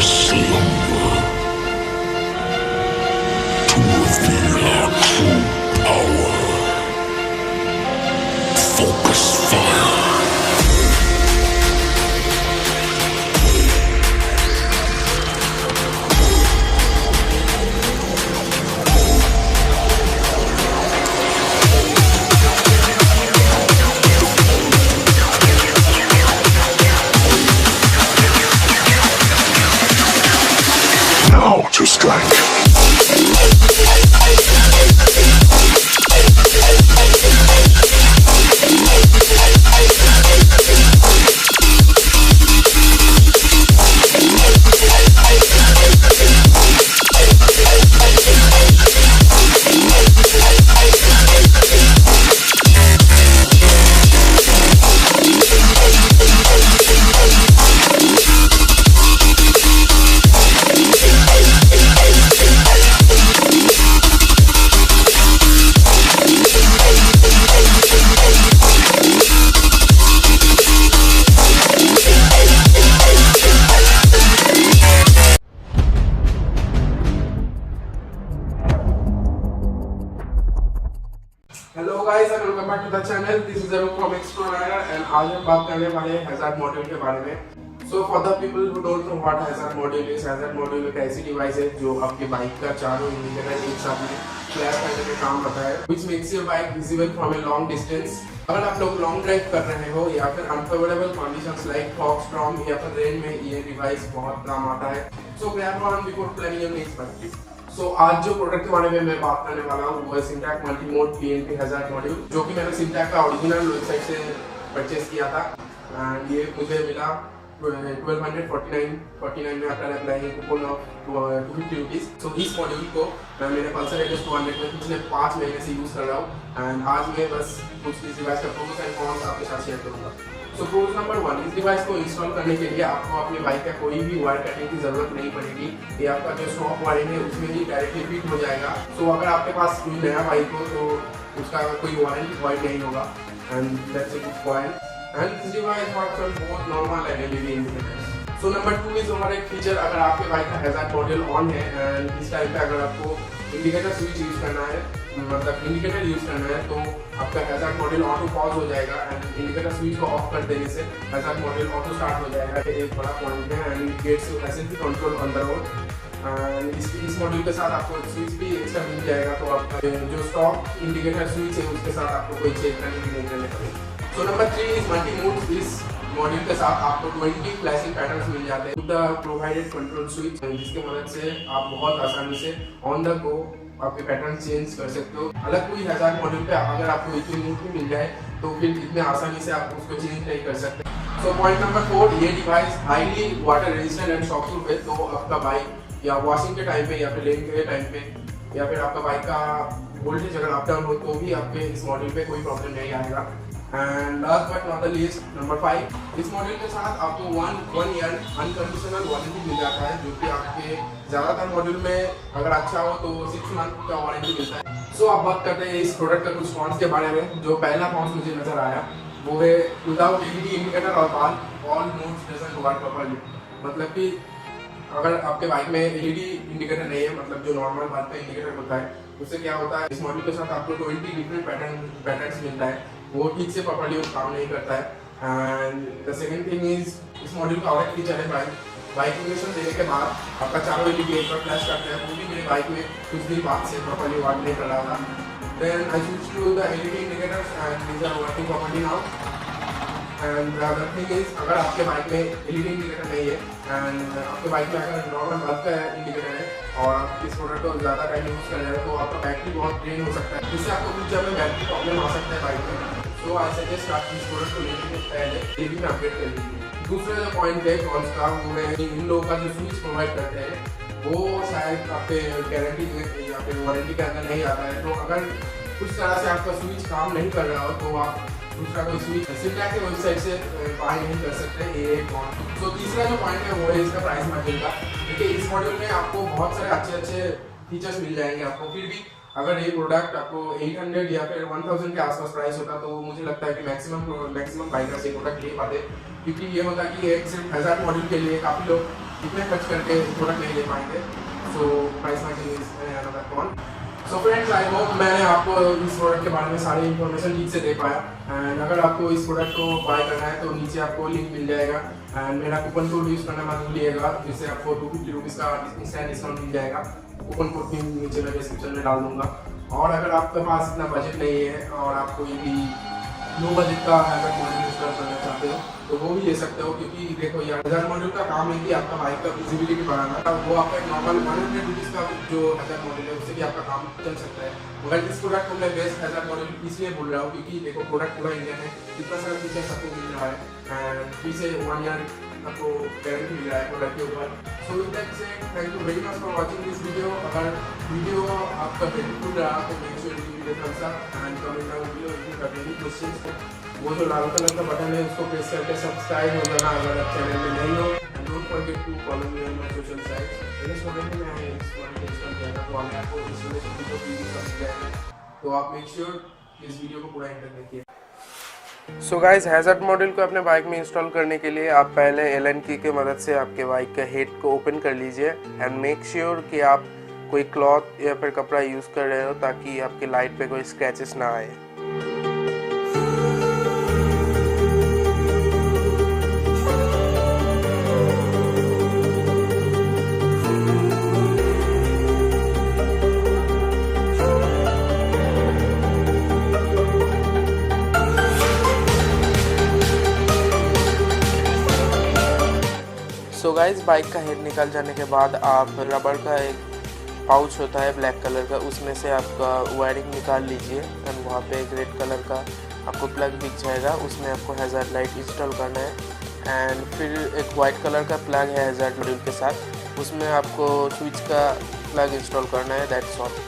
slumber to reveal our true power. Focus fire. Now to strike. Hello guys and welcome back to the channel. This is Arun from explorer and आज हम बात करने वाले हैं hazard module के बारे में। So for the people who don't know what hazard module is, hazard module एक ऐसी डिवाइस है जो आपके बाइक का चारों इंडिकेटर एक साथ में फ्लैश करने का काम करता है, which makes your bike visible from a long distance. अगर आप लोग लॉन्ग ड्राइव कर रहे हो या फिर unfavourable conditions like fog, storm या फिर रेन में ये डिवाइस बहुत काम आता है। So grab one before planning your next bike. So आज जो प्रोडक्ट के बारे में मैं बात करने वाला हूँ वो है सिंटैक मल्टीमोड PNP हैजार्ड मॉड्यूल, जो कि मैंने सिंटैक का ओरिजिनल वेबसाइट से परचेस किया था एंड ये मुझे मिला 1249 में after applying coupon off 250 rupees. So इस मॉड्यूल को मैं मेरे पल्सर NS200 में पिछले 5 महीने से यूज़ कर रहा हूँ एंड आज मैं बस कुछ इस डिवाइस का प्रोस एंड कॉन्स आपके साथ शेयर करूँगा। सो प्रोस नंबर 1, इस डिवाइस को इंस्टॉल करने के लिए आपको अपनी बाइक का कोई भी वायर कटिंग की जरूरत नहीं पड़ेगी। ये आपका जो स्टॉक वायरिंग है उसमें ही डायरेक्टली फिट हो जाएगा। सो अगर आपके पास कोई नया बाइक हो तो उसका कोई वारंटी वॉइड नहीं होगा and that's a good point. And this device works on both normal and LED indicators. So number 2 is और एक फीचर, अगर आपके बाइक का हैजार्ड मॉड्यूल ऑन है एंड इस टाइम पे अगर आपको इंडिकेटर स्विच यूज करना है, मतलब इंडिकेटर यूज करना है, तो आपका हैजार्ड मॉड्यूल ऑटो पॉज हो जाएगा एंड इंडिकेटर स्विच को ऑफ कर देने से हैजार्ड मॉड्यूल ऑटो स्टार्ट हो जाएगा। ये एक बड़ा पॉइंट है and it gets acid control on the road. And इस मॉड्यूल के साथ आपको स्विच भी एक्स्ट्रा मिल जाएगा, तो आपका जो स्टॉक इंडिकेटर स्विच है उसके साथ आपको कोई चेंज करने की नहीं करने पड़ेगा। So number 3 is multi mode. इस मॉड्यूल के साथ आपको 20 फ्लैशिंग पैटर्न्स मिल जाते हैं द प्रोवाइडेड कंट्रोल स्विच, जिसके मदद से आप बहुत आसानी से ऑन द गो आपके पैटर्न चेंज कर सकते हो। अलग कोई हैजार्ड मॉड्यूल पे अगर आपको इतनी मूव मिल जाए तो फिर इतने आसानी से आप उसको चेंज नहीं कर सकते। सो पॉइंट नंबर 4, ये device highly water resistant and shock proof है, तो आपका बाइक या वॉशिंग के टाइम पे या फिर लेन के टाइम पे या फिर आपका बाइक का वोल्टेज अगर अप डाउन हो तो भी आपके इस मॉड्यूल पे कोई प्रॉब्लम नहीं आएगा। And last but not the least, number 5, इस मॉड्यूल के साथ आपको 1 ईयर अनकंडीशनल वारंटी मिल जाता है, जो कि आपके ज़्यादातर मॉड्यूल में अगर अच्छा हो तो 6 मंथ का वारंटी मिलता है। सो अब बात करते हैं इस प्रोडक्ट का कुछ कॉन्स के बारे में। जो पहला कॉन्स मुझे नजर आया वो है विदाउट LED इंडिकेटर और all modes doesn't work properly. मतलब कि अगर आपके बाइक में LED इंडिकेटर नहीं है, मतलब जो नॉर्मल बाइक का इंडिकेटर होता है, उससे क्या होता है इस मॉड्यूल के साथ आपको 20 डिफरेंट पैटर्न्स मिलता है, वो ठीक से प्रॉपर्ली काम नहीं करता है। And the second thing is इस मॉड्यूल का और एक फीचर है बाइक इंडिकेशन देने के बाद आपका चारों LED एक बार फ्लैश करते हैं, वो भी मेरे बाइक में कुछ दिन बाद से प्रॉपर्ली वर्क नहीं कर रहा था। Then I switch to the LED indicators and these are working properly now. And the other thing is अगर आपके बाइक में LED इंडिकेटर नहीं है एंड आपके बाइक में अगर नॉर्मल बल्ब का इंडिकेटर है और आप इस प्रोडक्ट को ज़्यादा टाइम यूज़ कर रहे हो तो आपका बैटरी बहुत ड्रेन हो सकता है, जिससे आपको फ्यूचर में बैटरी प्रॉब्लम आ सकता है बाइक में। तो आई सजेस्ट आप इस प्रोडक्ट को लेने से पहले LED में अपडेट कर लीजिए। दूसरा जो पॉइंट है कॉन्स का वो है इन लोगों का जो स्विच प्रोवाइड करते हैं वो शायद आपके गारंटी या फिर वारंटी के अंदर नहीं आता है, तो अगर कुछ तरह से आपका स्विच काम नहीं कर रहा हो तो आप दूसरा कोई स्विच सिंटैक के वेबसाइट से बाय नहीं कर सकते। ये एक पॉइंट। तो तीसरा जो पॉइंट है वो है इसका प्राइस मार्जिन का। देखिए इस मॉड्यूल में आपको बहुत सारे अच्छे फीचर्स मिल जाएंगे आपको, फिर भी अगर ये प्रोडक्ट आपको 800 या फिर 1000 के आसपास प्राइस होता तो मुझे लगता है कि मैक्सिमम बाइकर्स ये प्रोडक्ट ले पाते, क्योंकि ये होता है कि एक सिर्फ हैजार्ड मॉड्यूल के लिए काफ़ी लोग इतने खर्च करके प्रोडक्ट नहीं ले पाएंगे। So price matching is another con. So friends, I hope मैंने आपको इस प्रोडक्ट के बारे में सारी इन्फॉर्मेशन ठीक से दे पाया। एंड अगर आपको इस प्रोडक्ट को बाय करना है तो नीचे आपको लिंक मिल जाएगा एंड मेरा कूपन कोड यूज़ करना मत भूलिएगा, जिससे आपको 250 रुपीज़ का इंस्टेंट डिस्काउंट मिल जाएगा। कूपन कोड भी नीचे मैं डिस्क्रिप्शन में डाल दूँगा। और अगर आपके पास इतना बजट नहीं है और आपको यदि लो बजट का हैजर्ड मॉड्यूल इंस्टॉल करना चाहते हो तो वो भी ले सकते हो, क्योंकि देखो ये हैजर्ड मॉड्यूल का काम है कि आपका बाइक का विजिबिलिटी बढ़ाना। वो आपका एक नॉर्मल 100 रुपीज़ का जो हैजर्ड मॉड्यूल है उससे भी आपका काम चल सकता है। मगर इस प्रोडक्ट को मैं बेस्ट हैजर्ड मॉड्यूल इसलिए बोल रहा हूँ क्योंकि देखो प्रोडक्ट पूरा इंडियन है, इतना सारा फीचर्स आपको मिल रहा है एंड पीछे 1 ईयर आपको गारंटी मिल रहा है प्रोडक्ट के ऊपर। सो विद दैट से thank you very much for watching this video. अगर वीडियो आपका हेल्पफुल रहा तो make sure you give it a thumbs up and comment down below if you have any questions. वो जो लाल colour का button है उसको प्रेस करके सब्सक्राइब हो जाना अगर आप चैनल में नहीं हो। And don't forget to follow me on my social sites. मेरे सोशल में मैं इस वन इंस्टॉल किया था तो आगे आपको इंस्टॉलेशन वीडियो भी समझ जाएगा, तो आप मेक श्योर इस वीडियो को पूरा एंड तक देखिए। सो गाइज, हैजर्ड मॉड्यूल को अपने बाइक में इंस्टॉल करने के लिए आप पहले एलन की के मदद से आपके बाइक का हेड को ओपन कर लीजिए एंड मेक श्योर कि आप कोई क्लॉथ या फिर कपड़ा यूज़ कर रहे हो ताकि आपके लाइट पे कोई स्क्रैचेस ना आए। सो गाइज, बाइक का हेड निकल जाने के बाद आप रबर का एक पाउच होता है ब्लैक कलर का, उसमें से आपका वायरिंग निकाल लीजिए एंड वहाँ पे एक रेड कलर का आपको प्लग दिख जाएगा, उसमें आपको हैजर्ड लाइट इंस्टॉल करना है। एंड फिर एक वाइट कलर का प्लग है हैजर्ड मॉड्यूल के साथ, उसमें आपको स्विच का प्लग इंस्टॉल करना है। That's all.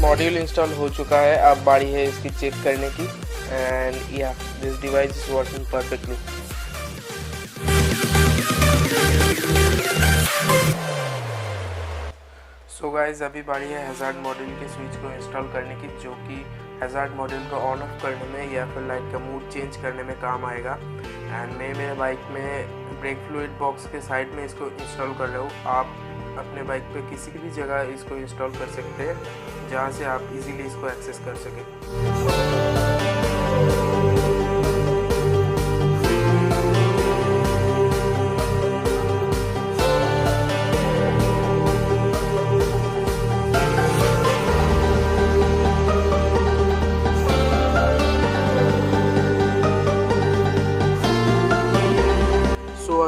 मॉड्यूल इंस्टॉल हो चुका है, अब बारी है इसकी चेक करने की। एंड या this device is working perfectly. So guys, अभी बारी है हैजर्ड मॉड्यूल के स्विच को इंस्टॉल करने की, जो कि हैजर्ड मॉड्यूल को ऑन ऑफ करने में या फिर लाइट का मूड चेंज करने में काम आएगा। एंड मैं मेरे बाइक में ब्रेक फ्लूइड बॉक्स के साइड में इसको इंस्टॉल कर रहा हूँ। आप अपने बाइक पे किसी भी जगह इसको इंस्टॉल कर सकते हैं जहाँ से आप इजीली इसको एक्सेस कर सकें।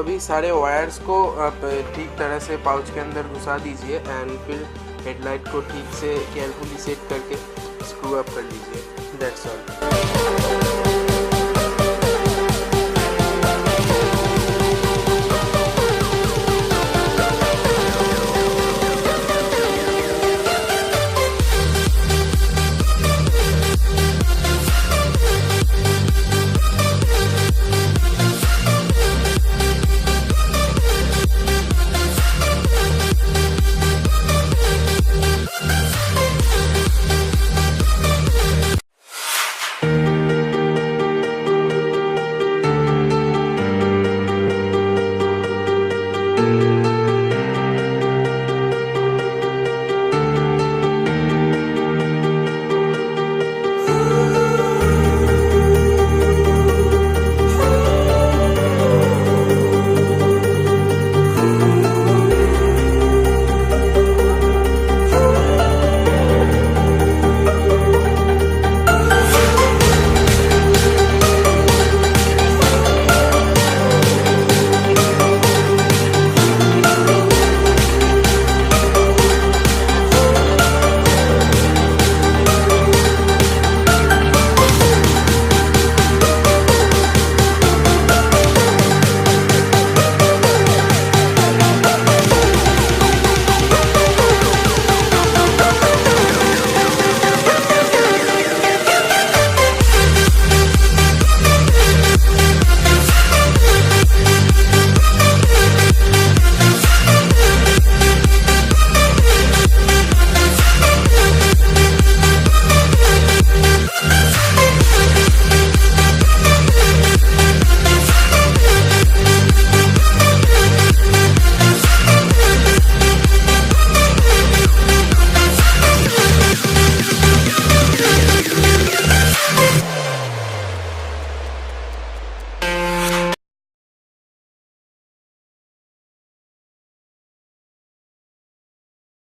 अभी सारे वायर्स को आप ठीक तरह से पाउच के अंदर घुसा दीजिए एंड फिर हेडलाइट को ठीक से केयरफुली सेट करके स्क्रू अप कर लीजिए। That's all.